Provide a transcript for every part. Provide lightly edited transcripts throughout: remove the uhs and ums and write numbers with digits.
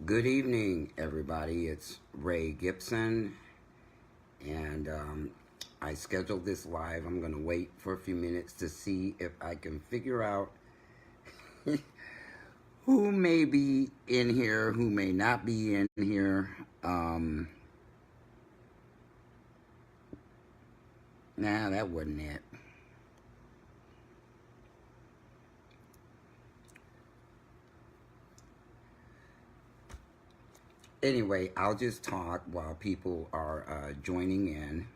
Good evening, everybody. It's Ray Gibson, and I scheduled this live. I'm going to wait for a few minutes to see if I can figure out who may be in here, who may not be in here. Nah, that wasn't it. Anyway, I'll just talk while people are joining in.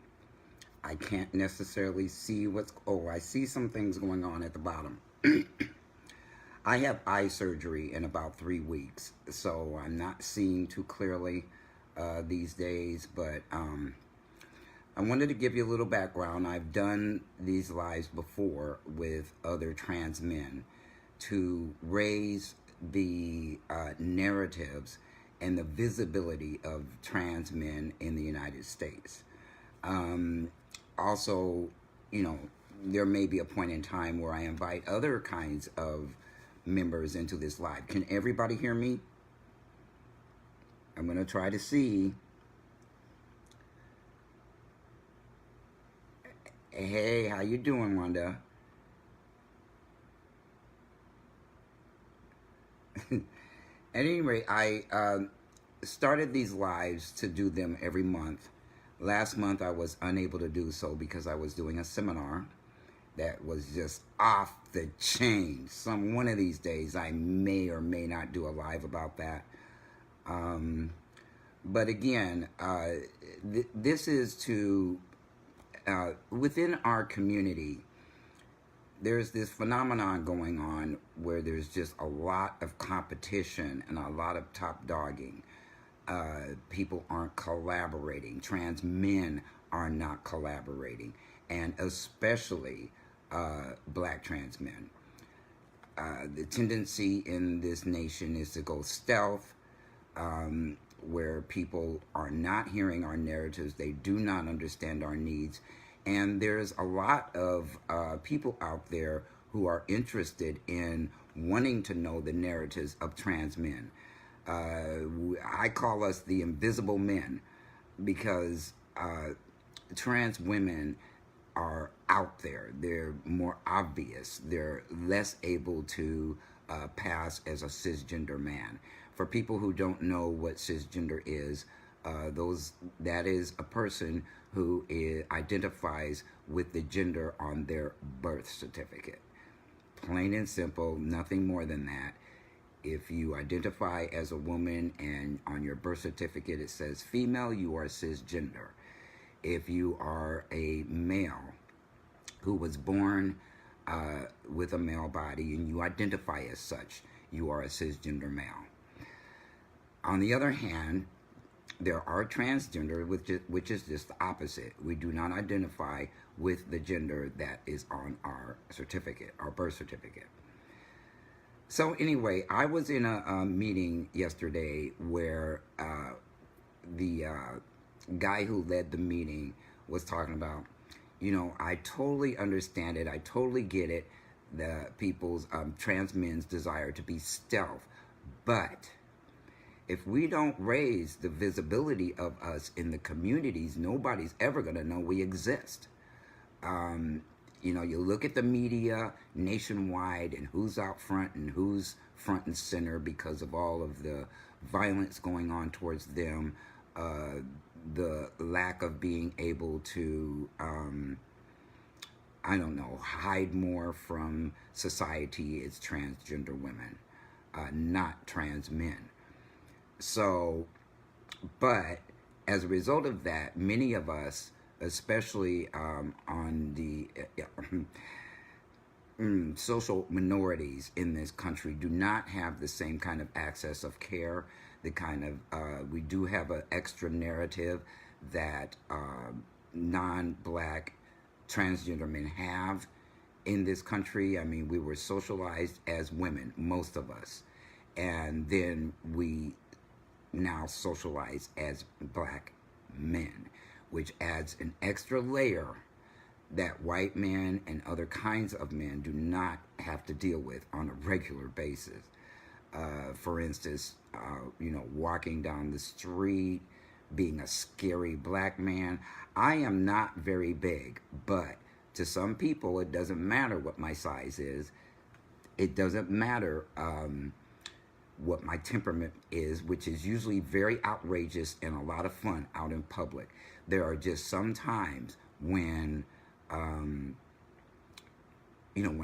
I can't necessarily see what's... Oh, I see some things going on at the bottom. I have eye surgery in about 3 weeks, so I'm not seeing too clearly these days, but I wanted to give you a little background. I've done these lives before with other trans men to raise the narratives and the visibility of trans men in the United States. Also, you know, there may be a point in time where I invite other kinds of members into this live. Can everybody hear me? I'm going to try to see. Hey, how you doing, Wanda? At any rate, I started these lives to do them every month. Last month I was unable to do so because I was doing a seminar that was just off the chain. One of these days I may or may not do a live about that. But again, this is to, within our community, there's this phenomenon going on where there's just a lot of competition and a lot of top dogging. People aren't collaborating. Trans men are not collaborating, and especially black trans men. The tendency in this nation is to go stealth, where people are not hearing our narratives. They do not understand our needs. And there's a lot of people out there who are interested in wanting to know the narratives of trans men. I call us the invisible men because trans women are out there. They're more obvious. They're less able to pass as a cisgender man. For people who don't know what cisgender is, that is a person who identifies with the gender on their birth certificate. Plain and simple, nothing more than that. If you identify as a woman and on your birth certificate it says female, you are cisgender. If you are a male who was born with a male body and you identify as such, you are a cisgender male. On the other hand, there are transgender, which is just the opposite. We do not identify with the gender that is on our certificate, our birth certificate. So anyway, I was in a meeting yesterday where the guy who led the meeting was talking about, you know, I totally understand it. I totally get it. The people's, trans men's desire to be stealth. But if we don't raise the visibility of us in the communities, nobody's ever going to know we exist. You know, you look at the media nationwide and who's out front and who's front and center because of all of the violence going on towards them, the lack of being able to, I don't know, hide more from society is transgender women, not trans men. So, but as a result of that, many of us, especially on the social minorities in this country, do not have the same kind of access of care, the kind of, we do have an extra narrative that non-black transgender men have in this country. I mean, we were socialized as women, most of us, and then we now socialize as black men, which adds an extra layer that white men and other kinds of men do not have to deal with on a regular basis. For instance, walking down the street, being a scary black man. I am not very big, but to some people, it doesn't matter what my size is. It doesn't matter what my temperament is, which is usually very outrageous and a lot of fun out in public. There are just some times when, when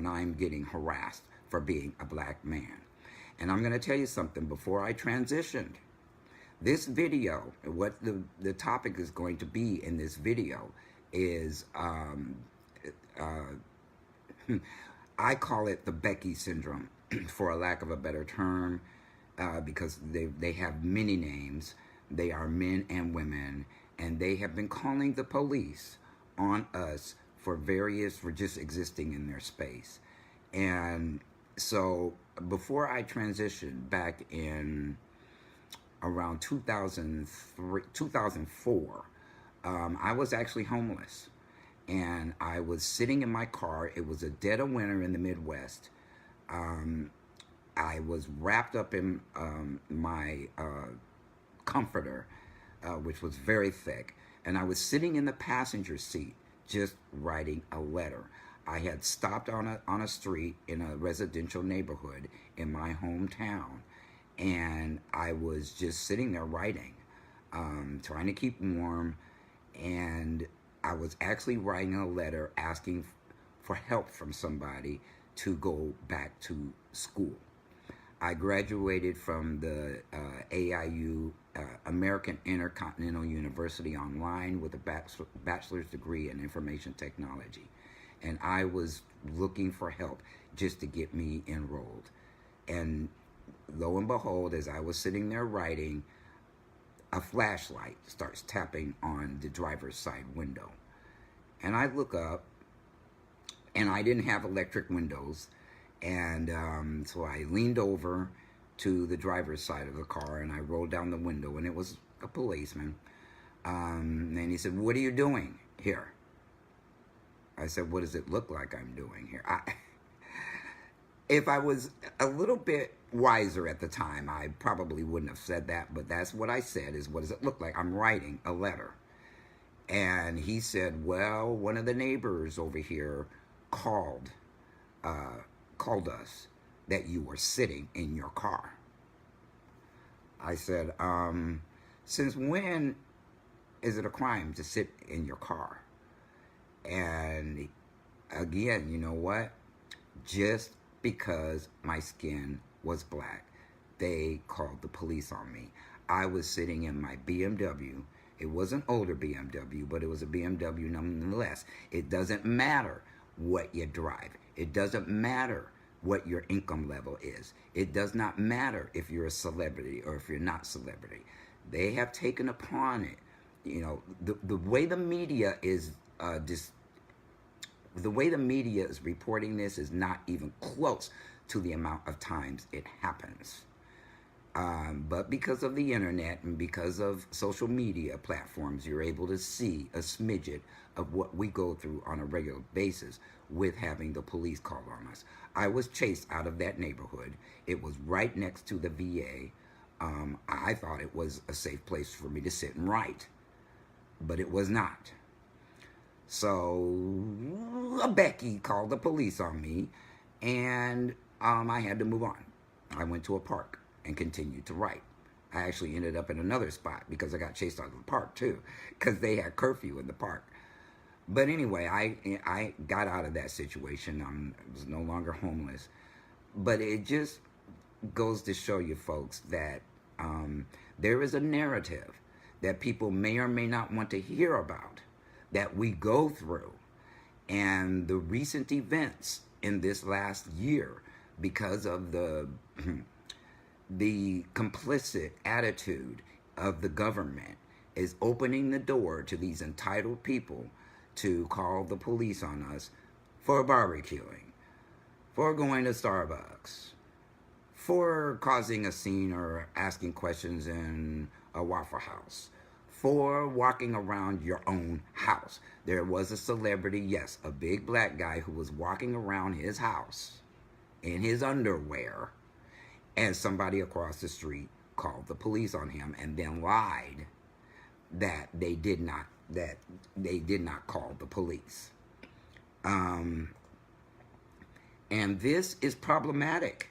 I'm getting harassed for being a black man. And I'm going to tell you something before I transitioned. This video, what the topic is going to be in this video is, I call it the Becky syndrome, for a lack of a better term, because they have many names. They are men and women, and they have been calling the police on us for just existing in their space. And so before I transitioned back in around 2004, I was actually homeless. And I was sitting in my car. It was a dead of winter in the Midwest. I was wrapped up in my comforter, which was very thick. And I was sitting in the passenger seat just writing a letter. I had stopped on a street in a residential neighborhood in my hometown. And I was just sitting there writing, trying to keep warm. And I was actually writing a letter asking for help from somebody to go back to school. I graduated from the AIU, American Intercontinental University online with a bachelor's degree in information technology. And I was looking for help just to get me enrolled. And lo and behold, as I was sitting there writing, a flashlight starts tapping on the driver's side window. And I look up, and I didn't have electric windows. And so I leaned over to the driver's side of the car, and I rolled down the window, and it was a policeman. And he said, "What are you doing here?" I said, "What does it look like I'm doing here?" If I was a little bit wiser at the time, I probably wouldn't have said that, but that's what I said, is, "What does it look like? I'm writing a letter." And he said, "Well, one of the neighbors over here called us that you were sitting in your car." I said, "Since when is it a crime to sit in your car?" And again, you know what? Just because my skin was black, they called the police on me. I was sitting in my BMW. It was an older BMW, but it was a BMW nonetheless. It doesn't matter what you drive. It doesn't matter what your income level is. It does not matter if you're a celebrity or if you're not celebrity. They have taken upon it, the way the media is the way the media is reporting this is not even close to the amount of times it happens. But because of the internet and because of social media platforms, you're able to see a smidget of what we go through on a regular basis with having the police call on us. I was chased out of that neighborhood. It was right next to the VA. I thought it was a safe place for me to sit and write, but it was not. So Becky called the police on me, and I had to move on. I went to a park and continued to write. I actually ended up in another spot because I got chased out of the park too, because they had curfew in the park. But anyway, I got out of that situation. I was no longer homeless. But it just goes to show you folks that there is a narrative that people may or may not want to hear about, that we go through. And the recent events in this last year, because of the complicit attitude of the government, is opening the door to these entitled people to call the police on us for barbecuing, for going to Starbucks, for causing a scene or asking questions in a Waffle House, for walking around your own house. There was a celebrity, yes, a big black guy who was walking around his house in his underwear and somebody across the street called the police on him and then lied that they did not call the police. Um, and this is problematic.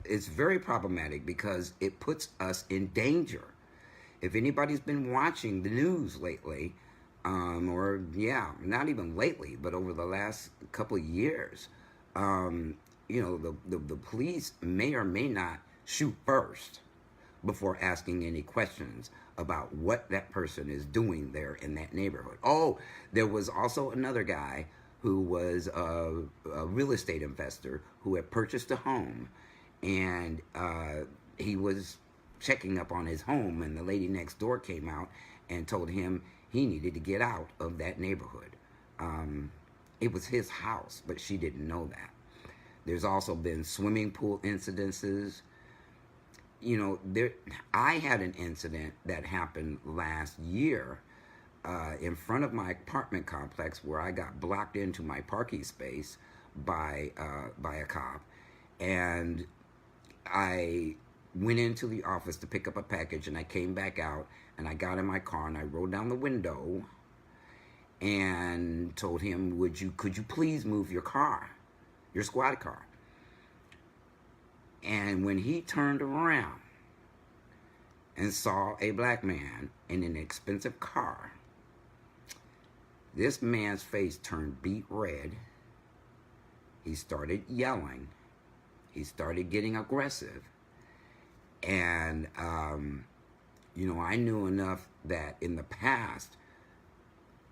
It's very problematic because it puts us in danger. If anybody's been watching the news lately, or yeah, not even lately, but over the last couple of years, you know, the police may or may not shoot first before asking any questions about what that person is doing there in that neighborhood. Oh, there was also another guy who was a real estate investor who had purchased a home, and he was checking up on his home, and the lady next door came out and told him he needed to get out of that neighborhood. It was his house, but she didn't know that. There's also been swimming pool incidences. You know, I had an incident that happened last year in front of my apartment complex where I got blocked into my parking space by a cop, and I went into the office to pick up a package, and I came back out, and I got in my car, and I rolled down the window and told him, could you please move your car, your squad car? And when he turned around and saw a black man in an expensive car, this man's face turned beet red. He started yelling. He started getting aggressive. And, you know, I knew enough that in the past,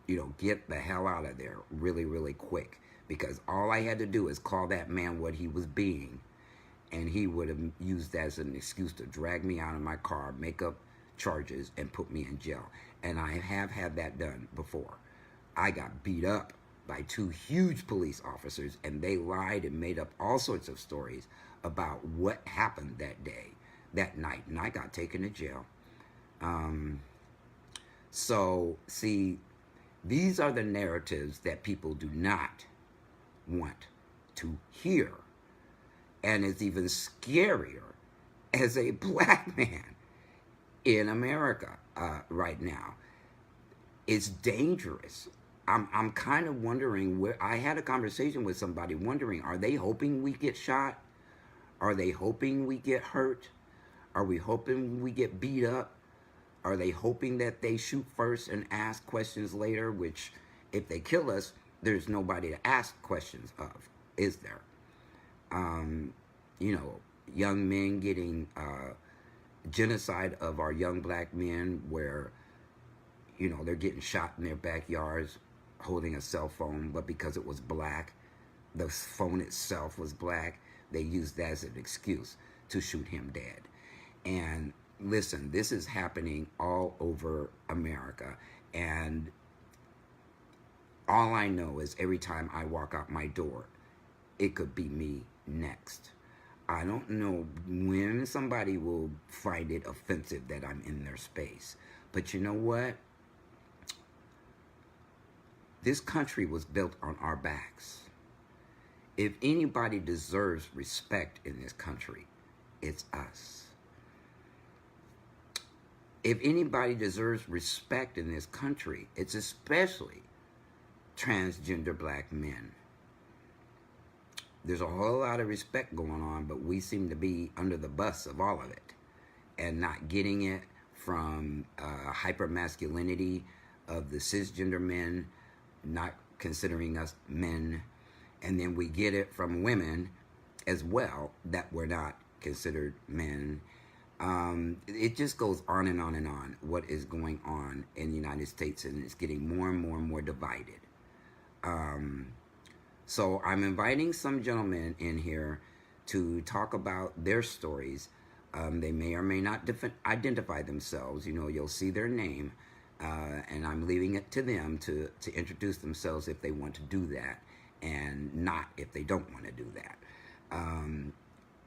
you know, get the hell out of there really, really quick. Because all I had to do is call that man what he was being, and he would have used that as an excuse to drag me out of my car, make up charges, and put me in jail. And I have had that done before. I got beat up by two huge police officers, and they lied and made up all sorts of stories about what happened that day, that night, and I got taken to jail. So, see, these are the narratives that people do not want to hear. And it's even scarier as a black man in America right now. It's dangerous. I'm kind of wondering where. I had a conversation with somebody wondering, are they hoping we get shot? Are they hoping we get hurt? Are we hoping we get beat up? Are they hoping that they shoot first and ask questions later, which if they kill us, there's nobody to ask questions of, is there? You know, young men getting genocide of our young black men where, you know, they're getting shot in their backyards holding a cell phone, but because it was black, the phone itself was black, they used that as an excuse to shoot him dead. And listen, this is happening all over America, and all I know is every time I walk out my door, it could be me next. I don't know when somebody will find it offensive that I'm in their space. But you know what? This country was built on our backs. If anybody deserves respect in this country, it's us. If anybody deserves respect in this country, it's especially transgender black men. There's a whole lot of respect going on, but we seem to be under the bus of all of it and not getting it from hypermasculinity of the cisgender men, not considering us men, and then we get it from women as well that we're not considered men. It just goes on and on and on what is going on in the United States, and it's getting more and more and more divided. So I'm inviting some gentlemen in here to talk about their stories. They may or may not identify themselves. You know, you'll see their name, and I'm leaving it to them to introduce themselves if they want to do that, and not if they don't want to do that.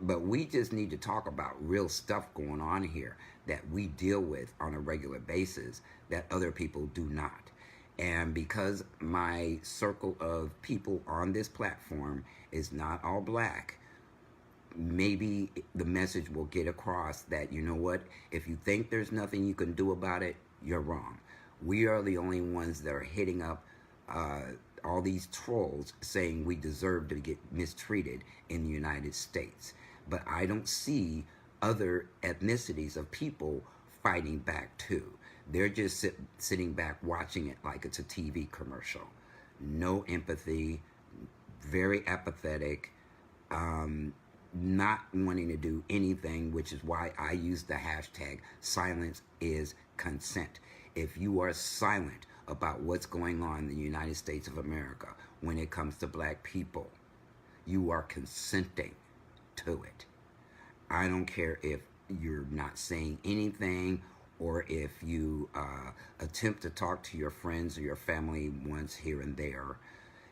But we just need to talk about real stuff going on here that we deal with on a regular basis that other people do not. And because my circle of people on this platform is not all black, maybe the message will get across that, you know what, if you think there's nothing you can do about it, you're wrong. We are the only ones that are hitting up uh, all these trolls saying we deserve to get mistreated in the United States. But I don't see other ethnicities of people fighting back too. They're just sitting back watching it like it's a TV commercial. No empathy, very apathetic, not wanting to do anything, which is why I use the hashtag silence is consent. If you are silent about what's going on in the United States of America when it comes to black people, you are consenting to it. I don't care if you're not saying anything or if you attempt to talk to your friends or your family once here and there.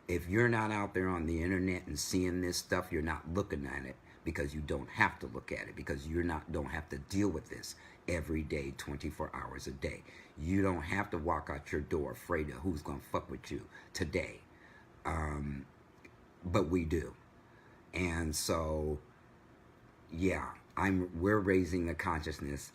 If you're not out there on the internet and seeing this stuff, you're not looking at it because you don't have to look at it, because you're not don't have to deal with this every day, 24 hours a day. You don't have to walk out your door afraid of who's gonna fuck with you today. But we do. And so yeah, we're raising the consciousness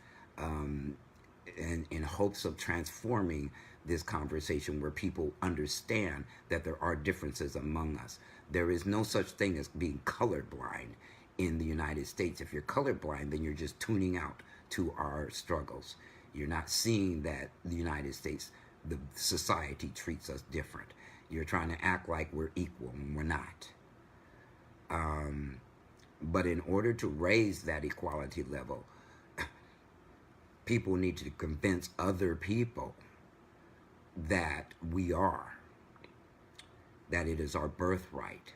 in hopes of transforming this conversation where people understand that there are differences among us. There is no such thing as being colorblind in the United States. If you're colorblind, then you're just tuning out to our struggles. You're not seeing that the United States, the society treats us different. You're trying to act like we're equal and we're not. But in order to raise that equality level, people need to convince other people that that it is our birthright.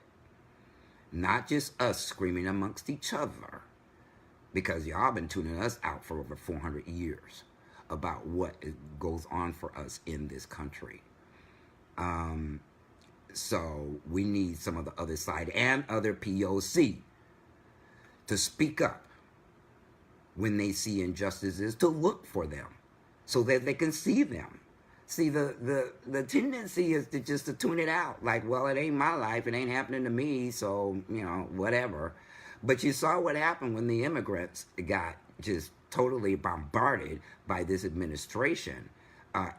Not just us screaming amongst each other, because y'all been tuning us out for over 400 years about what goes on for us in this country. So we need some of the other side and other POC to speak up when they see injustices, to look for them so that they can see them. See, the tendency is to just to tune it out. Like, well, it ain't my life. It ain't happening to me. So, whatever. But you saw what happened when the immigrants got just totally bombarded by this administration.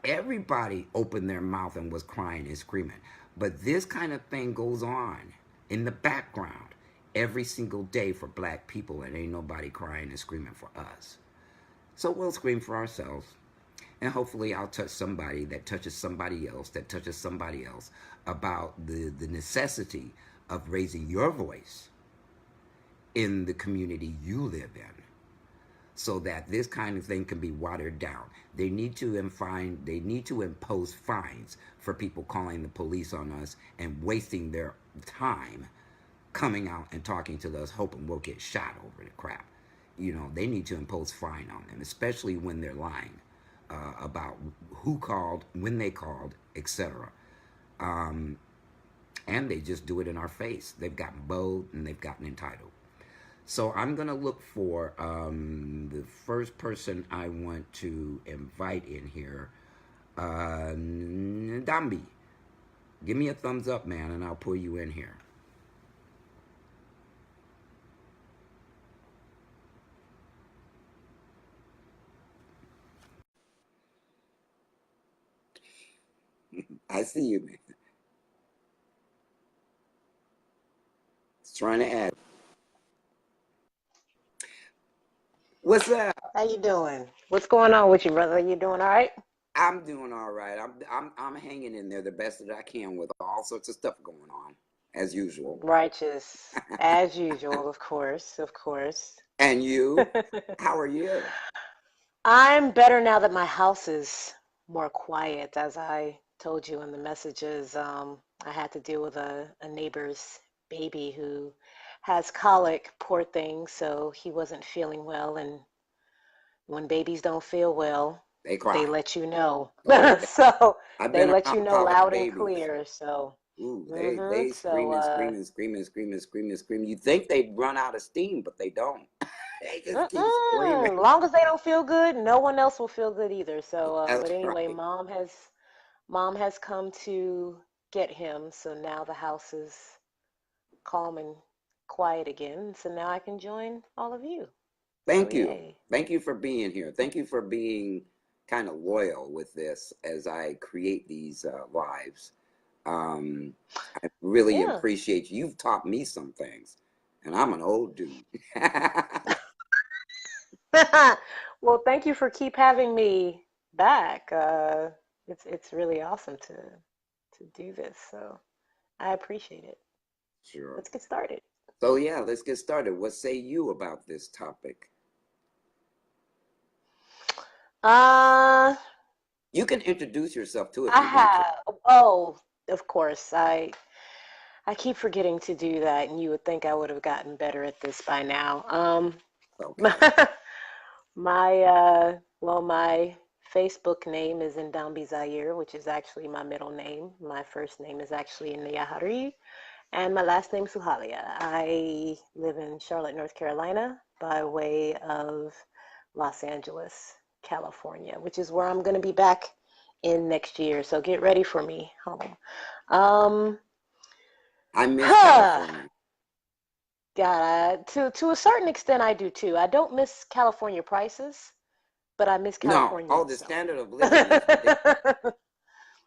Everybody opened their mouth and was crying and screaming. But this kind of thing goes on in the background every single day for black people, and ain't nobody crying and screaming for us. So we'll scream for ourselves, and hopefully I'll touch somebody that touches somebody else that touches somebody else about the necessity of raising your voice in the community you live in, so that this kind of thing can be watered down. They need to impose fines for people calling the police on us and wasting their time coming out and talking to us, hoping we'll get shot over the crap. They need to impose fine on them, especially when they're lying about who called, when they called, etc. And they just do it in our face. They've gotten bold and they've gotten entitled. So I'm going to look for the first person I want to invite in here. Dambi, give me a thumbs up, man, and I'll pull you in here. I see you, man. It's trying to add. What's up? How you doing? What's going on with you, brother? You doing all right? I'm doing all right. I'm hanging in there the best that I can with all sorts of stuff going on, as usual. Righteous, as usual, of course, of course. And you? How are you? I'm better now that my house is more quiet. As I told you in the messages, I had to deal with a neighbor's baby who has colic, poor thing, so he wasn't feeling well. And when babies don't feel well, They they cry. let you know. Oh, So I've they been let you around know colic loud and babies. clear. So, Ooh, mm-hmm. they So, screaming, screaming, screaming, screaming, screaming, screaming. You think they run out of steam, but they don't. They just keep screaming. Long as they don't feel good, no one else will feel good either. So, but That's anyway, right. mom has come to get him. So now the house is calm and quiet again, so now I can join all of you. So Thank you. yay. Thank you for being here. Thank you for being kind of loyal with this as I create these lives. Um, I really Yeah. appreciate you. You've taught me some things, and I'm an old dude. Well, thank you for keep having me back. It's really awesome to do this, so I appreciate it. Sure. Let's get started. So, yeah, let's get started. What say you about this topic? Uh, You can introduce yourself too if I you want to. have. Oh, of course. I keep forgetting to do that, and you would think I would have gotten better at this by now. Okay. My Facebook name is Ndambi Zaire, which is actually my middle name. My first name is actually Niyahari, and my last name is Suhalia. I live in Charlotte, North Carolina, by way of Los Angeles, California, which is where I'm going to be back in next year. So get ready for me home. Um, I miss huh, California. God, to a certain extent, I do too. I don't miss California prices, but I miss No, California oh, the itself. standard of living is ridiculous.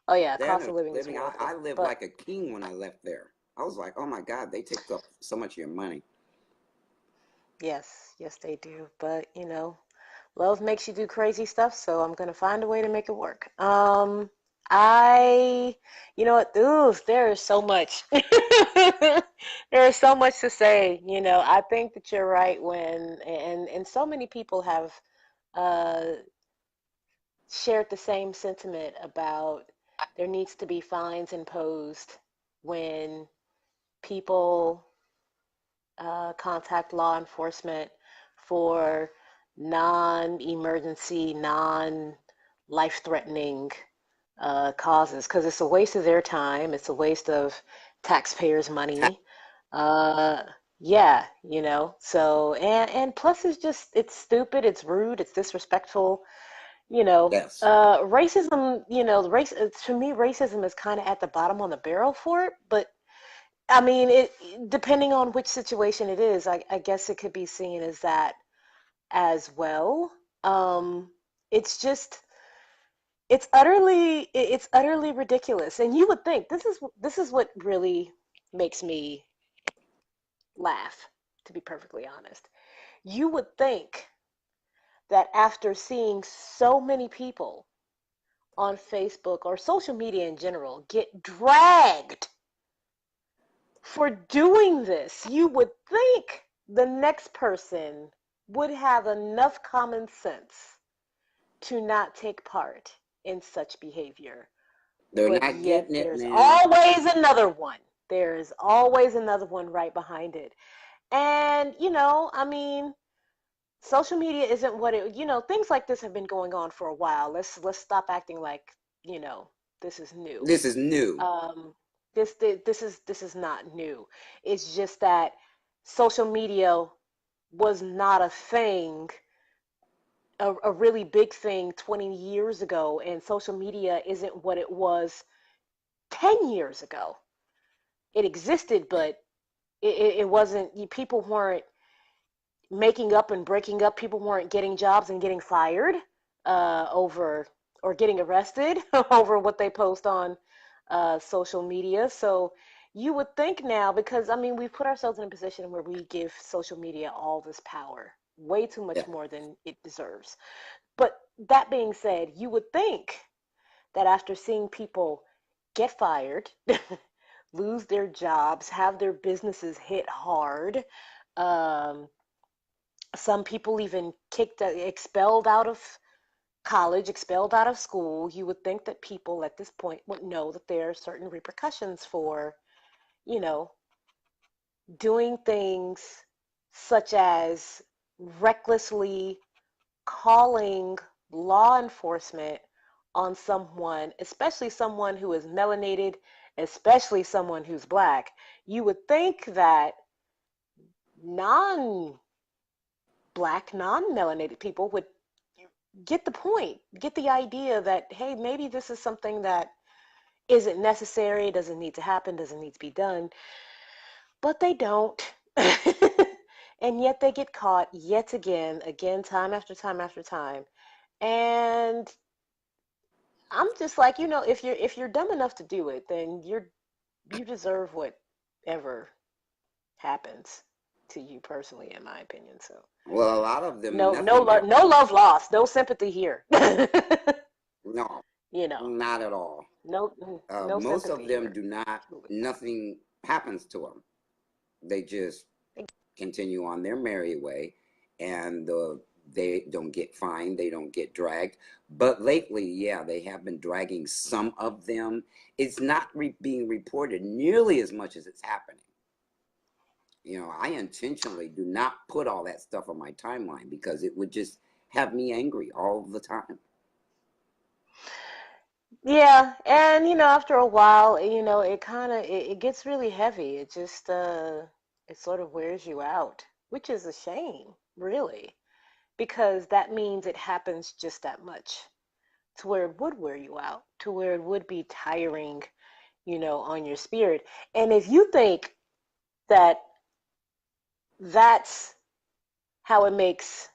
Oh yeah, cost Standard of of living is living, horrible. I lived But like a king when I left there. I was like, oh my God, they take up so much of your money. yes, yes they do. But love makes you do crazy stuff, so I'm gonna find a way to make it work. I, you know what? Ooh, there is so much. There is so much to say. I think that you're right and so many people have uh, shared the same sentiment about there needs to be fines imposed when people contact law enforcement for non-emergency, non-life-threatening causes because it's a waste of their time. It's a waste of taxpayers' money. Uh, yeah, So and plus it's stupid, it's rude, it's disrespectful. Yes. Racism. Race to me, racism is kind of at the bottom on the barrel for it, but I mean, depending on which situation it is, I guess it could be seen as that as well. Um, it's just, it's utterly ridiculous. And you would think this is what really makes me laugh, to be perfectly honest. You would think that after seeing so many people on Facebook or social media in general get dragged for doing this, you would think the next person would have enough common sense to not take part in such behavior. They're But not yet getting it, there's man. always another one. There's always another one right behind it. And, I mean, social media isn't what things like this have been going on for a while. Let's stop acting like, you know, this is new. This is new. Um, this is not new. It's just that social media was not a thing, a really big thing 20 years ago, and social media isn't what it was 10 years ago. It existed, but it wasn't. People weren't making up and breaking up. People weren't getting jobs and getting fired over or getting arrested over what they post on social media. So you would think now, because I mean, we've put ourselves in a position where we give social media all this power, way too Yeah. much more than it deserves. But that being said, you would think that after seeing people get fired, lose their jobs, have their businesses hit hard, um, some people even expelled out of college, expelled out of school, you would think that people at this point would know that there are certain repercussions for, you know, doing things such as recklessly calling law enforcement on someone, especially someone who is melanated, especially someone who's black. You would think that non black, non melanated people would get the point, get the idea that, hey, maybe this is something that isn't necessary, doesn't need to happen, doesn't need to be done. But they don't. And yet they get caught yet again, time after time after time. And I'm just like, if you're dumb enough to do it, then you deserve whatever happens to you personally, in my opinion. So Well, a lot of them, no, no nothing love, ever. no love lost, no sympathy here. No, you know, not at all. no, no Most of sympathy them here. do not, Truly. nothing happens to them. They just continue on their merry way, and they don't get fined, they don't get dragged. But lately, yeah, they have been dragging some of them. It's not being reported nearly as much as it's happening. I intentionally do not put all that stuff on my timeline because it would just have me angry all the time. Yeah, and after a while, it kind of it gets really heavy. It just it sort of wears you out, which is a shame, really, because that means it happens just that much to where it would wear you out, to where it would be tiring, on your spirit. And if you think that that's how it makes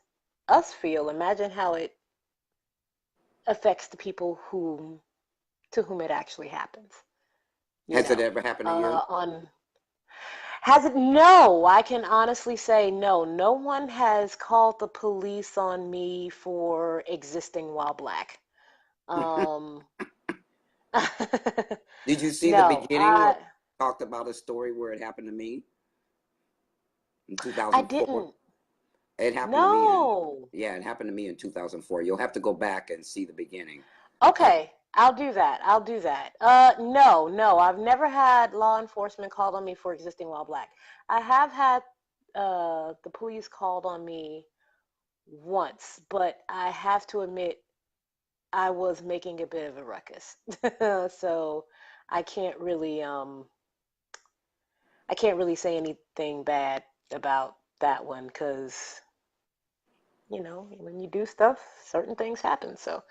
us feel, imagine how it affects the people to whom it actually happens, you Has it know. ever happened to you? On Has it? No, I can honestly say no. No one has called the police on me for existing while black. Um, Did you see the no, beginning where I talked about a story where it happened to me in I 2004? didn't. It happened to me in No. Yeah, it happened to me in 2004. You'll have to go back and see the beginning. Uh, Okay, I'll do that. I'll do that. No, no, I've never had law enforcement called on me for existing while black. I have had the police called on me once, but I have to admit I was making a bit of a ruckus. So I can't really I can't really say anything bad about that one because when you do stuff, certain things happen. So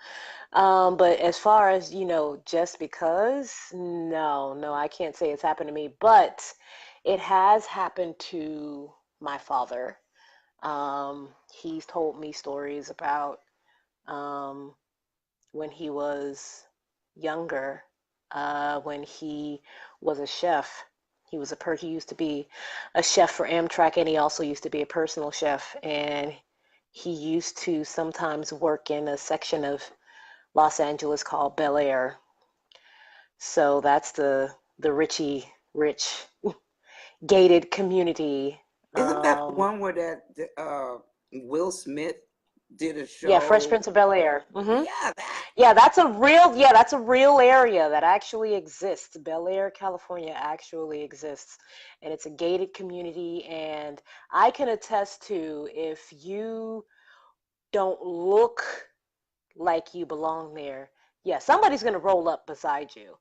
but as far as, just because, no, no, I can't say it's happened to me, but it has happened to my father. He's told me stories about um, when he was younger, when he was a chef. He used to be a chef for Amtrak, and he also used to be a personal chef. And he used to sometimes work in a section of Los Angeles called Bel Air. So that's the richy rich gated community. isn't that the Um, one where Will Smith did a yeah, Fresh show? Prince of Bel Air. Yeah, that. Yeah, that's a real area that actually exists. Bel Air, California actually exists. And it's a gated community. And I can attest to, if you don't look like you belong there, yeah, somebody's going to roll up beside you.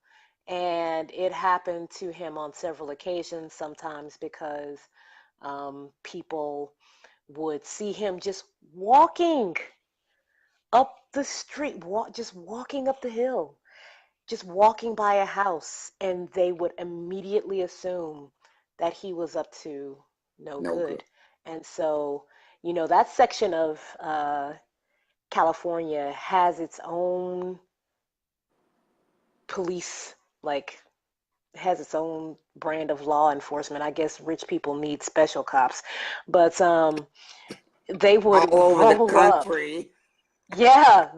And it happened to him on several occasions, sometimes because people would see him just walking up the street, just walking up the hill, just walking by a house, and they would immediately assume that he was up to no No good. good. And so, that section of California has its own police, like, has its own brand of law enforcement. I guess rich people need special cops, but they All would over the roll up. country. Yeah,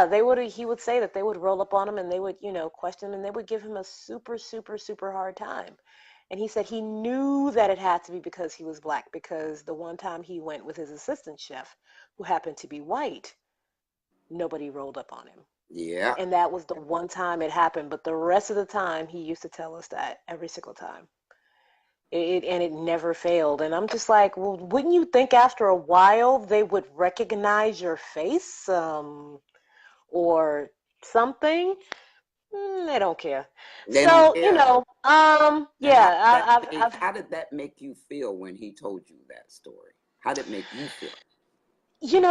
they would. He would say that they would roll up on him and they would, question him, and they would give him a super, super, super hard time. And he said he knew that it had to be because he was black, because the one time he went with his assistant chef, who happened to be white, nobody rolled up on him. Yeah. And that was the one time it happened. But the rest of the time, he used to tell us that every single time. And it never failed. And I'm just like, well, wouldn't you think after a while they would recognize your face, or something? They don't care. They don't So, care. And yeah, I've, how did that make you feel when he told you that story? How did it make you feel?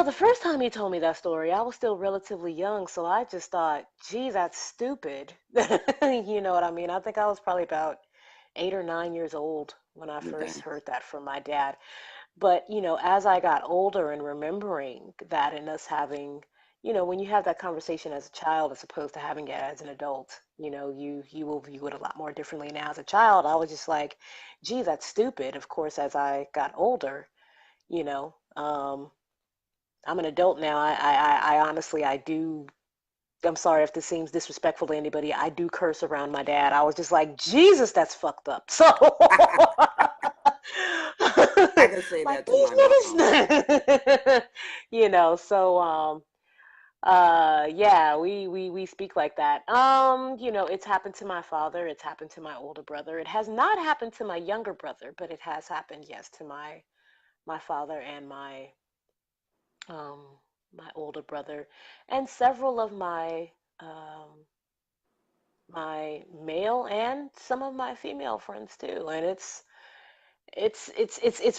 the first time he told me that story, I was still relatively young, so I just thought, gee, that's stupid. You know what I mean? I think I was probably about 8 or 9 years old when I first Okay. heard that from my dad. But, as I got older and remembering that and us having, when you have that conversation as a child as opposed to having it as an adult, you will view it a lot more differently. Now, as a child, I was just like, gee, that's stupid. Of course, as I got older, you know, um, I'm an adult now. I honestly, I do. I'm sorry if this seems disrespectful to anybody. I do curse around my dad. I was just like, Jesus, that's fucked up. So, I can say like that to these my mom. niggas, So, yeah, we speak like that. It's happened to my father. It's happened to my older brother. It has not happened to my younger brother, but it has happened, yes, to my father and um my older brother, and several of um my male and some of my female friends too. And it's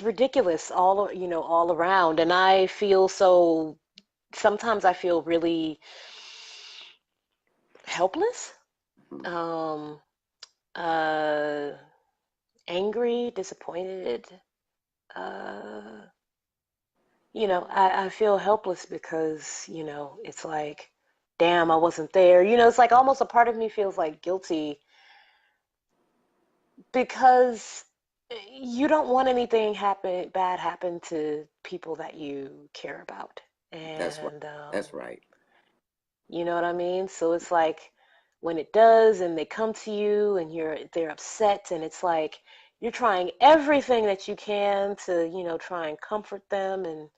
ridiculous all around. And I feel so, sometimes I feel really helpless, Mhm. um uh angry, disappointed. uh I feel helpless because it's like, damn, I wasn't there. It's like almost a part of me feels like guilty because you don't want anything happen to people that you care about. That's right. And That's right. you know what I mean? So it's like when it does and they come to you and they're upset, and it's like you're trying everything that you can to, try and comfort them and,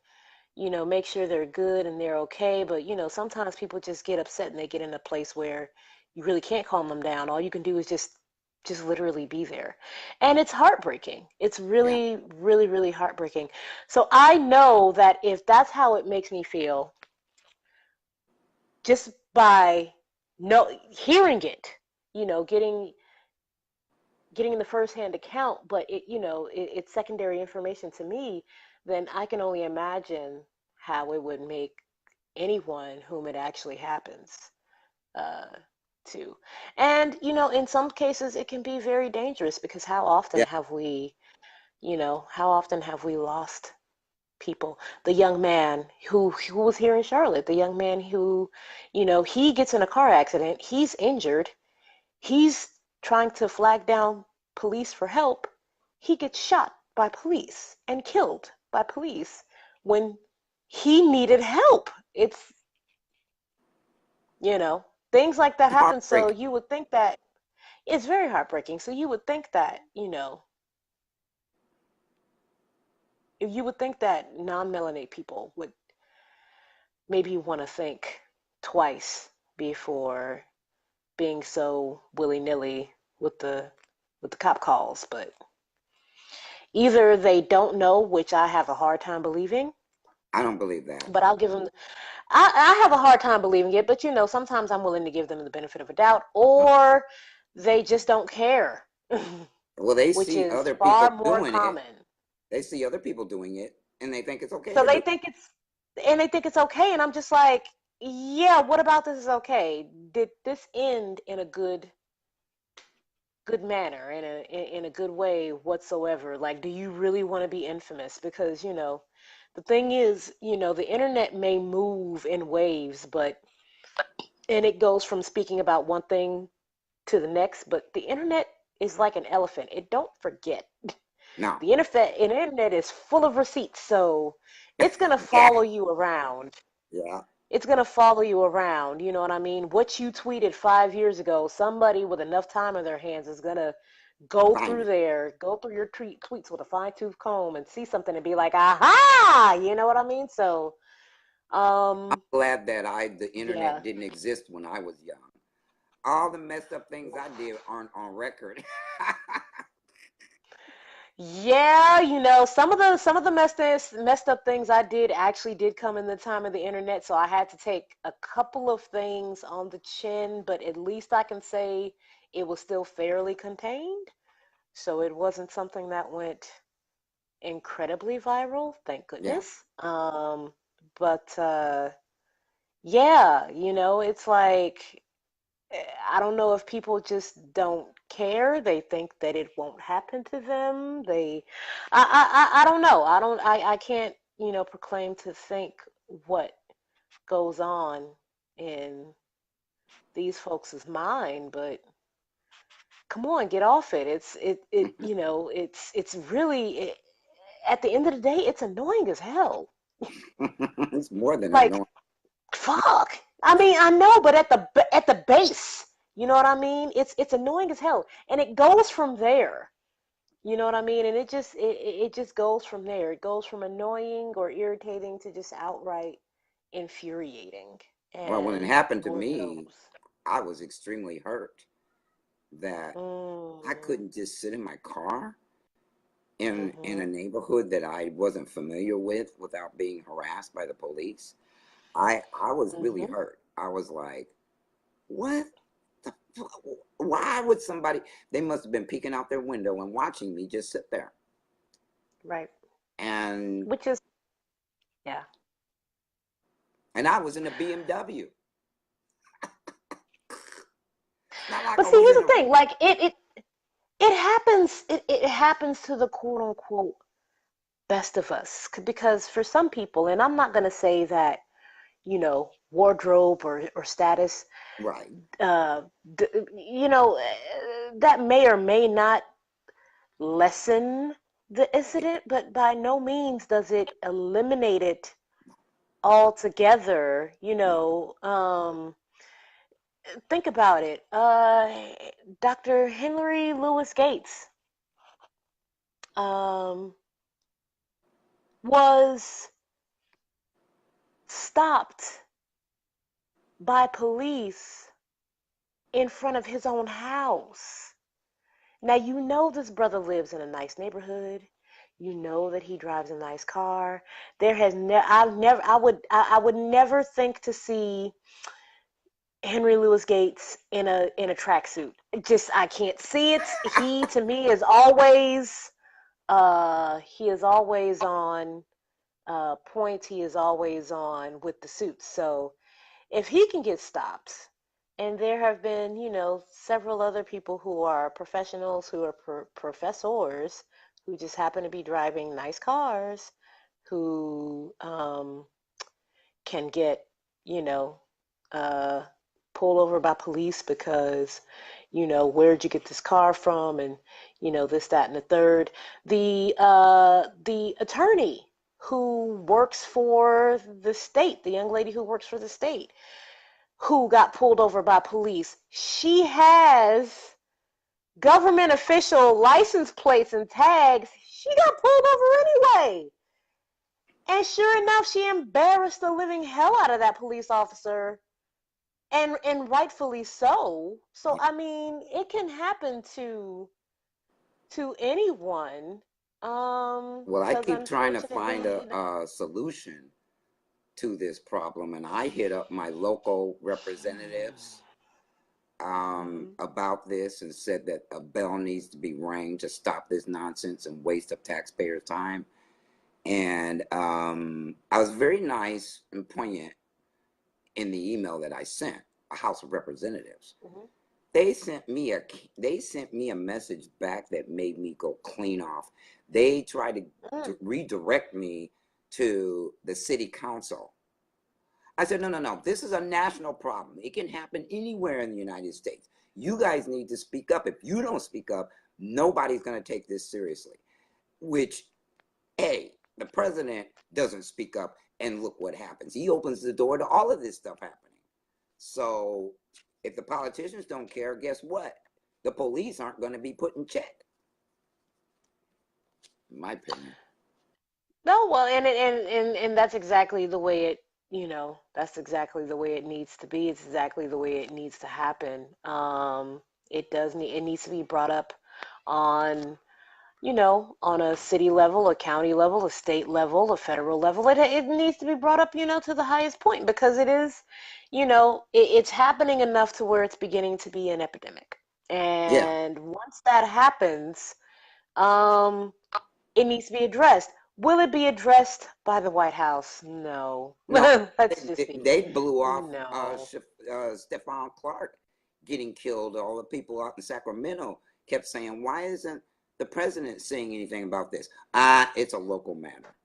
make sure they're good and they're okay. But, sometimes people just get upset and they get in a place where you really can't calm them down. All you can do is just literally be there. And it's heartbreaking. It's Yeah. really, really, really heartbreaking. So I know that if that's how it makes me feel, just by hearing it, getting the firsthand account, but it's secondary information to me, then I can only imagine how it would make anyone whom it actually happens uh, to. And in some cases, it can be very dangerous because Yeah. how often have we lost people? The young man who was here in Charlotte, the young man who, he gets in a car accident, he's injured, he's trying to flag down police for help, he gets shot by police and killed by police when he needed help. It's, things like that happen. So Heartbreaking. you would think that it's very heartbreaking. So you would think that non-melanated people would maybe want to think twice before being so willy-nilly with the cop calls. But either they don't know, which I have a hard time believing, I don't believe that. but I'll give them, I have a hard time believing it, but sometimes I'm willing to give them the benefit of a doubt, Uh, or they just don't care, Well, they which see is other far people more doing it. common. They see other people doing it, and they think it's okay So to do. they think it's okay, and I'm just like, yeah, what about this is okay? Did this end in a good manner, in a good way whatsoever? Like, do you really want to be infamous? Because the thing is, the internet may move in waves, but and it goes from speaking about one thing to the next, but the internet is like an elephant. It don't forget. No. The internet is full of receipts, so it's gonna Yeah. follow you around. Yeah. It's gonna follow you around. You know what I mean? What you tweeted 5 years ago, somebody with enough time in their hands is gonna Find it. go through your tweets with a fine tooth comb and see something and be like, aha! You know what I mean? So, I'm um, glad that the internet yeah. didn't exist when I was young. All the messed up things I did aren't on record. Yeah, some of the messed up things I did actually did come in the time of the internet, so I had to take a couple of things on the chin, but at least I can say it was still fairly contained. So it wasn't something that went incredibly viral, thank Yeah. goodness. But yeah, it's like I don't know if people just don't care. They think that it won't happen to them. I don't know. I can't, proclaim to think what goes on in these folks' mind, but come on, get off it. It's really, at the end of the day, it's annoying as hell. It's more than Like, annoying. fuck. I mean, I know, but at the base, you know what I mean? It's annoying as hell, and it goes from there. You know what I mean? And it just goes from there. It goes from annoying or irritating to just outright infuriating. Well, when it And happened to Lord me, knows. I was extremely hurt that I Mm, couldn't just sit in my car in a mhm. neighborhood that I wasn't familiar with without being harassed by the police. I was really Mhm. hurt. I was like, what? Why would somebody? They must have been peeking out their window and watching me just sit there. Right. And Which is, yeah. and I was in a BMW. It's not like But I see, was here's in the a. thing. Like it happens to the quote unquote best of us because for some people, and I'm not going to say that, wardrobe or status, Right. uh, that may or may not lessen the incident, but by no means does it eliminate it altogether. No. Think about it. Dr. Henry Louis Gates um, was stopped by police in front of his own house. Now you know this brother lives in a nice neighborhood. You know that he drives a nice car. I would never think to see Henry Louis Gates in a tracksuit. Just I can't see it. He to me is always he is always on point. He is always on with the suits. So if he can get stopped, and there have been, several other people who are professionals, who are professors, who just happen to be driving nice cars, who can get, you know, uh, pulled over by police because, where'd you get this car from, and this, that, and the third. The attorney who works for the state, the young lady who works for the state, who got pulled over by police. She has government official license plates and tags. She got pulled over anyway. And sure enough, she embarrassed the living hell out of that police officer. And rightfully so. So Yeah. I mean, it can happen to anyone. Well, I Because keep trying to unfortunately, find a solution to this problem, and I hit up my local representatives Mhm. about this and said that a bell needs to be rang to stop this nonsense and waste of taxpayers' time. And I was very nice and poignant in the email that I sent a House of Representatives. Mhm. They sent me a they sent me a message back that made me go clean off. They tried to Mm. redirect me to the city council. I said, no, no, no. This is a national problem. It can happen anywhere in the United States. You guys need to speak up. If you don't speak up, nobody's going to take this seriously. Which, hey, the president doesn't speak up, and look what happens. He opens the door to all of this stuff happening. So if the politicians don't care, guess what? The police aren't going to be put in check, in my opinion. No, well, and that's exactly the way that's exactly the way it needs to be. It's exactly the way it needs to happen. It needs to be brought up on, on a city level, a county level, a state level, a federal level. It needs to be brought up, to the highest point because it is, it's happening enough to where it's beginning to be an epidemic. Yeah. And once that happens, um, it needs to be addressed. Will it be addressed by the White House? No. No, Let's just be they blew off no. Stephon Clark getting killed, all the people out in Sacramento kept saying, why isn't the president saying anything about this? It's a local matter.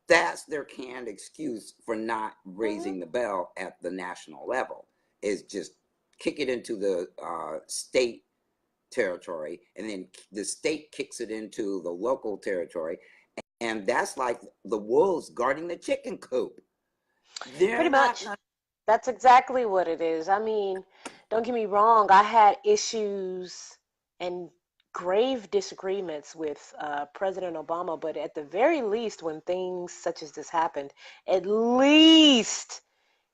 That's their canned excuse for not Mhm. raising the bell at the national level, is just kick it into the state territory, and then the state kicks it into the local territory, and that's like the wolves guarding the chicken coop. Pretty They're not much. gonna. That's exactly what it is. I mean, don't get me wrong, I had issues and grave disagreements with President Obama, but at the very least, when things such as this happened, at least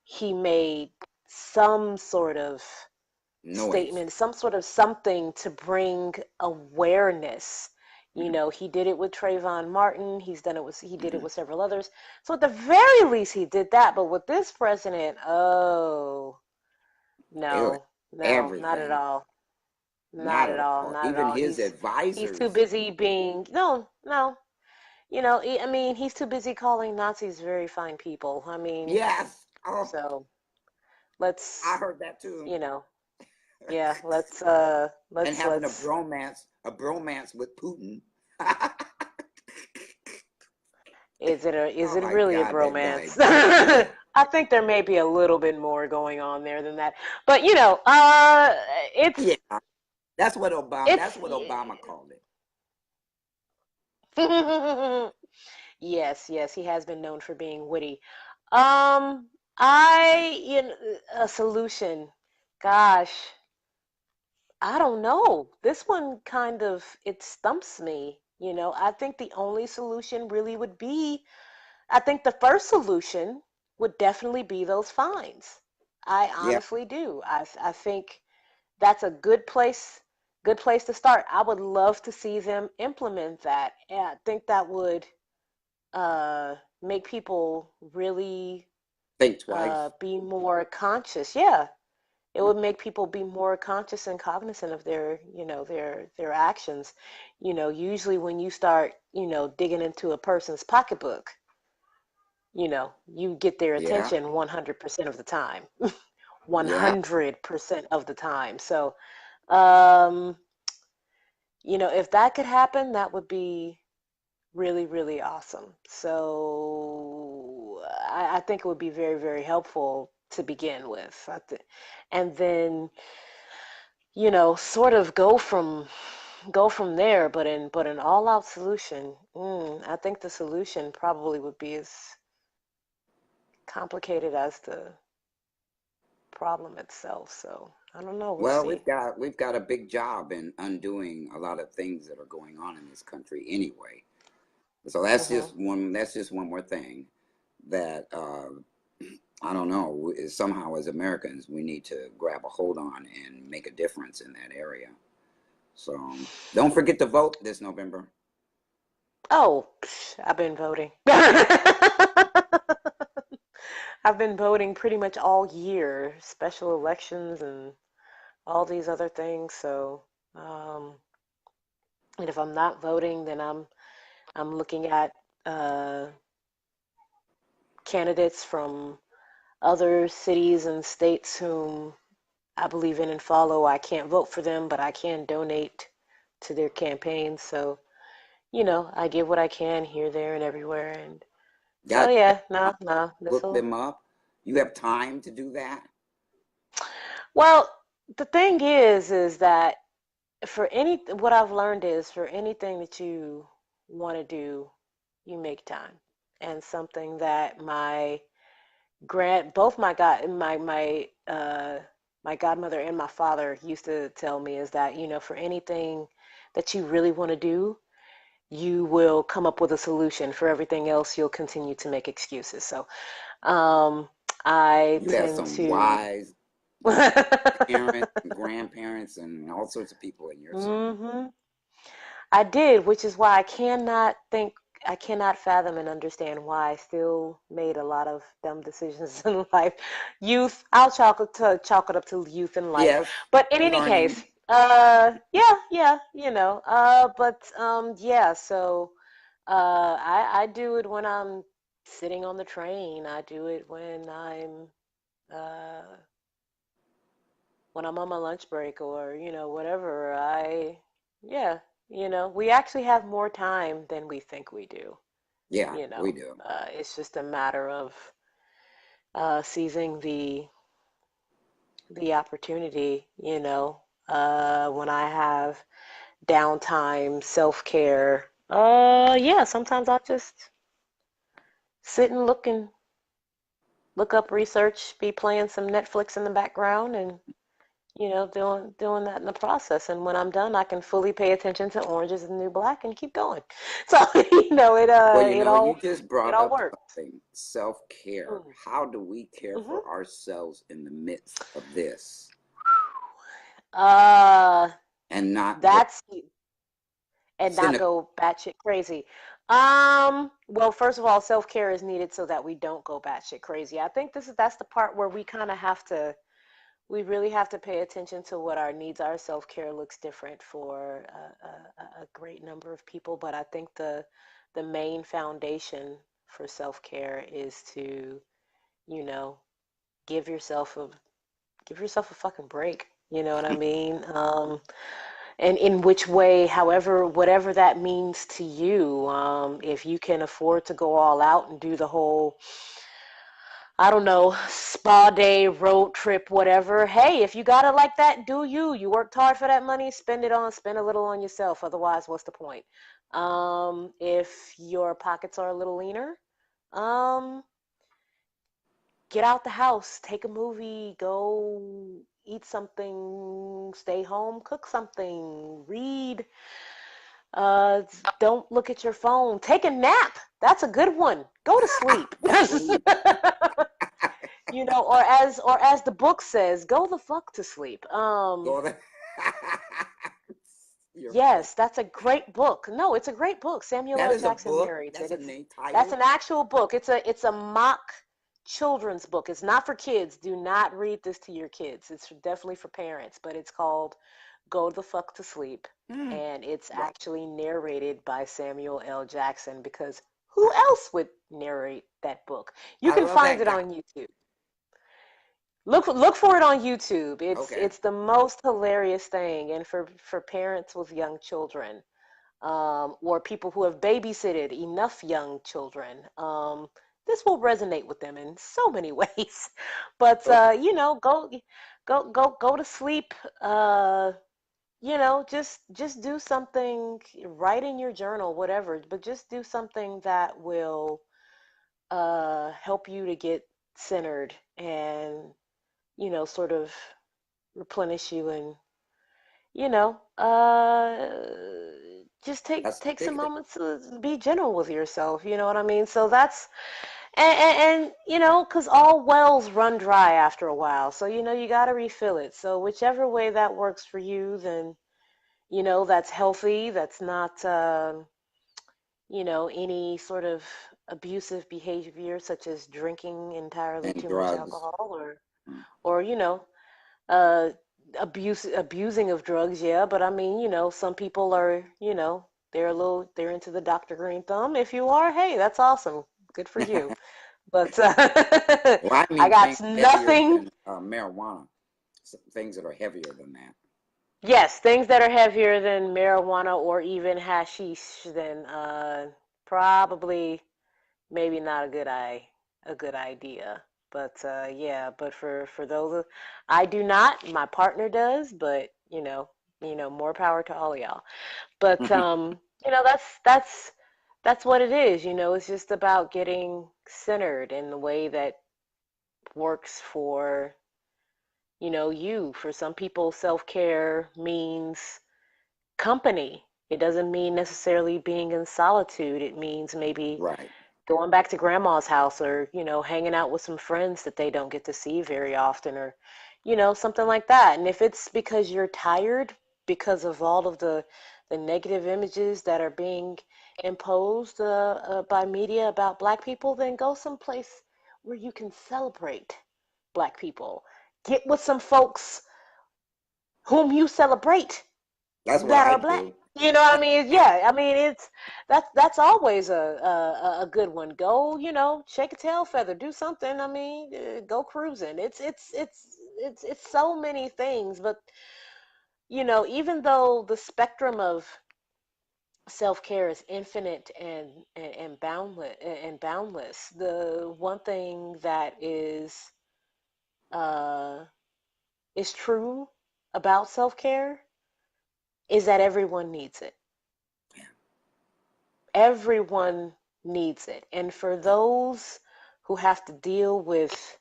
he made some sort of Noise. statement, some sort of something to bring awareness. You know, he did it with Trayvon Martin. He did it Mhm. with several others. So at the very least, he did that. But with this president, oh It was no, no, not at everything. all, not Not at at all, all. not at Even all. his He's too advisors. busy being no, no. You know, I mean, he's too busy calling Nazis very fine people. I mean, Yes. Oh, so I let's, heard that too. you know, yeah, And having let's. a bromance with Putin. Is Oh it my really a God, that bromance? guy. I think there may be a little bit more going on there than that. But you know, Yeah, that's what Obama. That's it's what Obama called it. yes, yes, he has been known for being witty. Um, I you know, a solution. Gosh, I don't know. This one kind of it stumps me. You know, I think the only solution really would be I think the first solution would definitely be those fines. I Yeah, honestly do. I think that's a good place to start. I would love to see them implement that. And I think that would make people really think twice. be more conscious. Yeah, it would make people be more conscious and cognizant of their, you know, their actions. You know, usually when you start, you know, digging into a person's pocketbook, you know, you get their Yeah, attention 100% of the time. yeah. 100% of the time. So, um, you know, if that could happen, that would be really, really awesome. So, I think it would be very, very helpful to begin with. And then, you know, sort of go from there, but an all-out solution. I think the solution probably would be as complicated as the problem itself. So I don't know. We'll Well, see. we've got a big job in undoing a lot of things that are going on in this country anyway. So Hmm. that's just one more thing that I don't know. Somehow, as Americans, we need to grab a hold on and make a difference in that area. So don't forget to vote this November. Oh, I've been voting. I've been voting pretty much all year, special elections and all these other things. So, um, and if I'm not voting, then I'm looking at uh, candidates from other cities and states whom I believe in and follow. I can't vote for them, but I can donate to their campaigns. So, you know, I give what I can here, there, and everywhere. And so, Got yeah, no, no, this look will. them up. You have time to do that. Well, the thing is that what I've learned is for anything that you want to do, you make time. And something that both my godmother and my father used to tell me is that, you know, for anything that you really want to do, you will come up with a solution. For everything else, you'll continue to make excuses. So, um, I You have tend some to. wise parents and grandparents and all sorts of people in your circle. Hmm. I did, which is why I cannot fathom and understand why I still made a lot of dumb decisions in life. I'll chalk it up to youth and life. Yes, But in any learning. case, yeah, you know, yeah, so, I do it when I'm sitting on the train. I do it when I'm, uh, when I'm on my lunch break or, whatever, yeah, we actually have more time than we think we do, Yeah, you we know. do. It's just a matter of seizing the opportunity, when I have downtime, self-care. Yeah, sometimes I'll just sit and look up research, be playing some Netflix in the background and doing that in the process. And when I'm done, I can fully pay attention to Orange is the New Black and keep going. So, Well, you just it brought all up works. something, self-care. Mm. How do we care Hmm. for ourselves in the midst of this Uh, and not go that's and not cynical? go batshit crazy. Well, first of all, self-care is needed so that we don't go batshit crazy. I think that's the part where we really have to pay attention to what our needs are. Self-care looks different for a great number of people, but I think the main foundation for self-care is to, you know, give yourself a give yourself a fucking break. You know what I mean? And in which way, however, whatever that means to you, if you can afford to go all out and do the whole, I don't know, spa day, road trip, whatever. Hey, if you got it like that, do you. You worked hard for that money, spend a little on yourself. Otherwise, what's the point? If your pockets are a little leaner, um, get out the house, take a movie, go eat something, stay home, cook something, read. Uh, don't look at your phone. Take a nap. That's a good one. Go to sleep. Sleep. Or as the book says, go the fuck to sleep. Go there. You're funny. Yes, that's a great book. No, it's a great book. Samuel That L. is a Jackson book. narrates That's it. a It's name That's title. an actual book. It's a mock children's book. It's not for kids. Do not read this to your kids. It's definitely for parents, but it's called Go the Fuck to Sleep. Hmm. And it's Wow. actually narrated by Samuel L. Jackson because who else would narrate that book? You I can love find that it guy. on YouTube. Look for it on YouTube. Okay. It's the most hilarious thing, and for parents with young children, or people who have babysitted enough young children, this will resonate with them in so many ways. But Okay. go to sleep. Just do something. Write in your journal, whatever. But just do something that will help you to get centered and sort of replenish you and you know, just take That's take some big thing. moments to be gentle with yourself. You know what I mean? So that's and because all wells run dry after a while. So you got to refill it. So whichever way that works for you, then that's healthy. That's not any sort of abusive behavior such as drinking entirely And too much drugs. alcohol Mm. or uh abusing of drugs, yeah, but I mean, some people are, they're into the Dr. Green Thumb. If you are, hey, that's awesome. Good for you. But Well, I I mean things got heavier nothing. than marijuana. Things that are heavier than that. Yes, things that are heavier than marijuana or even hashish, then probably maybe not a good idea. But yeah, but for those, I do not. My partner does, but more power to all of y'all. But that's what it is. It's just about getting centered in the way that works for you. For some people, self-care means company. It doesn't mean necessarily being in solitude. It means maybe Right. going back to grandma's house or hanging out with some friends that they don't get to see very often or something like that. And if it's because you're tired because of all of the negative images that are being imposed by media about black people, then go someplace where you can celebrate black people. Get with some folks whom you celebrate That's what that I are black. do. You know what I mean? Yeah, I mean that's always a good one. Go, shake a tail feather, do something. I mean, go cruising. it's so many things. But even though the spectrum of self-care is infinite and boundless, the one thing that uh, is true about self-care is that everyone needs it. Everyone needs it. And for those who have to deal with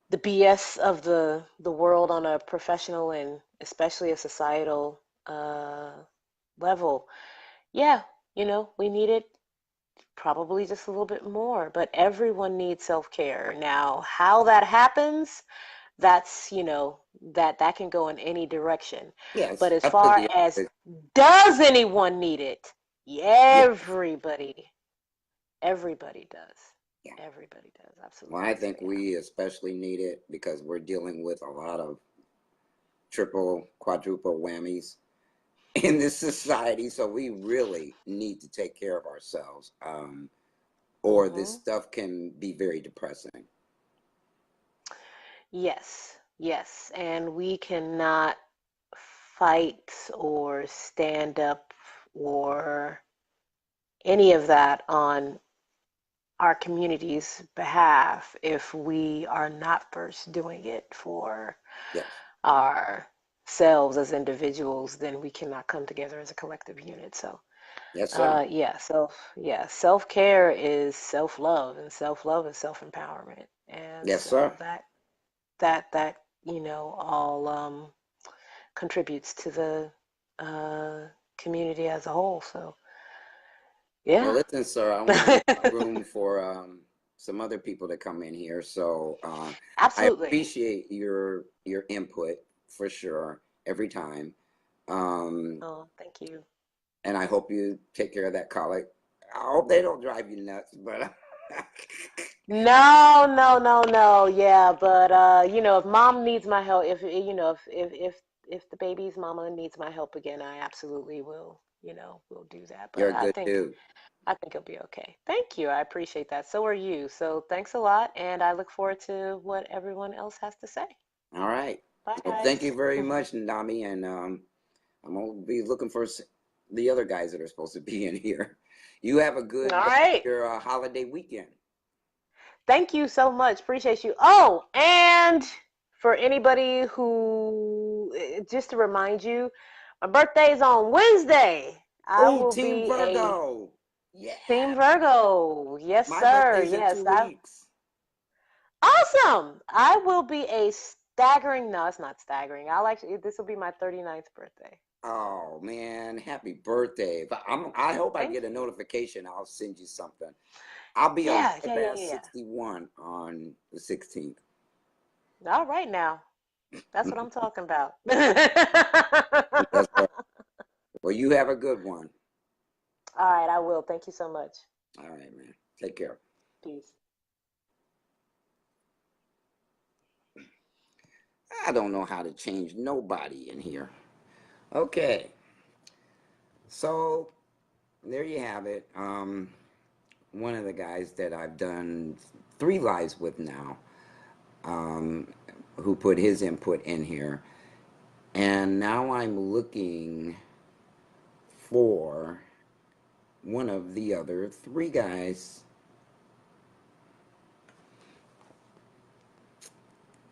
the BS of the world on a professional and especially a societal level, yeah, we need it probably just a little bit more, but everyone needs self-care. Now, how that happens, that's, that can go in any direction. But Yes, as up to far the as office. does anyone need it? Yes. Everybody does. Yeah. Everybody does. Well, I Absolutely. So think yeah. we especially need it because we're dealing with a lot of triple, quadruple whammies in this society. So we really need to take care of ourselves, or this Hmm. stuff can be very depressing. Yes. Yes. And we cannot fight or stand up or any of that on our community's behalf if we are not first doing it for Yes. ourselves as individuals. Then we cannot come together as a collective unit. So Yes, sir. self-care is self-love, and self-love is self-empowerment. And Yes, sir. so that all contributes to the uh, community as a whole. So Well, yeah. listen, sir, I want to make room for some other people to come in here. So I Absolutely. appreciate your input for sure every time. Um, Oh, thank you. and I hope you take care of that colic. I hope they don't drive you nuts, but No, no, no, no. Yeah, but if mom needs my help, if the baby's mama needs my help again, I absolutely will do that. you're But a good dude. I think it'll be okay. Thank you. I appreciate that. So are you. So thanks a lot, and I look forward to what everyone else has to say. All right. Bye, Well, thank you guys. very much, Nami, and I'm gonna be looking for the other guys that are supposed to be in here. You have a All good right. your holiday weekend. Thank you so much. Appreciate you. Oh, and for anybody who, just to remind you, my birthday is on Wednesday. I Oh, will Team be a Virgo. Yeah. Team Virgo. Yes, My sir. birthday's in Yes, 2 weeks. awesome. I will be a staggering, no, it's not staggering. This will be my 39th birthday. Oh man, happy birthday. I hope I Thank get a you. notification. I'll send you something. I'll be Yeah, alive yeah, yeah, at yeah, 61 on the 16th. yeah. All right now. That's what I'm talking about. Yes, sir. Well, you have a good one. All right, I will. Thank you so much. All right, man. Take care. Peace. I don't know how to change nobody in here. Okay. So there you have it. One of the guys that I've done 3 lives with now, um, who put his input in here. And now I'm looking for one of the other 3 guys.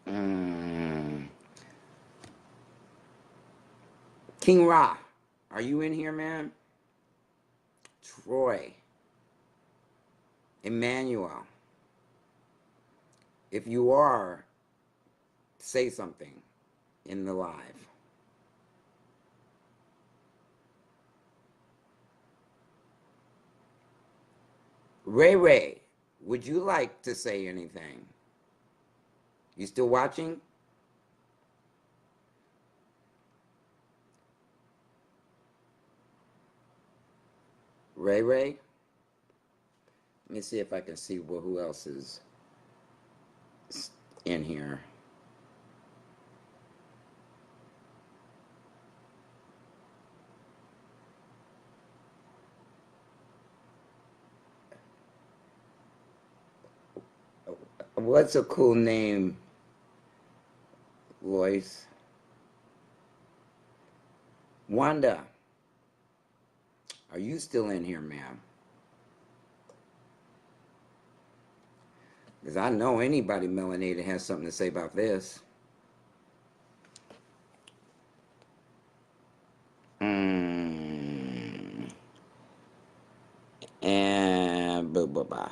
Mm. King Ra, are you in here, man? Troy, Emmanuel, if you are, say something in the live. Ray Ray, would you like to say anything? You still watching? Ray Ray? Let me see if I can see who else is in here. What's a cool name voice. Wanda, are you still in here, ma'am? Because I know anybody melanated has something to say about this. And blah, blah, blah.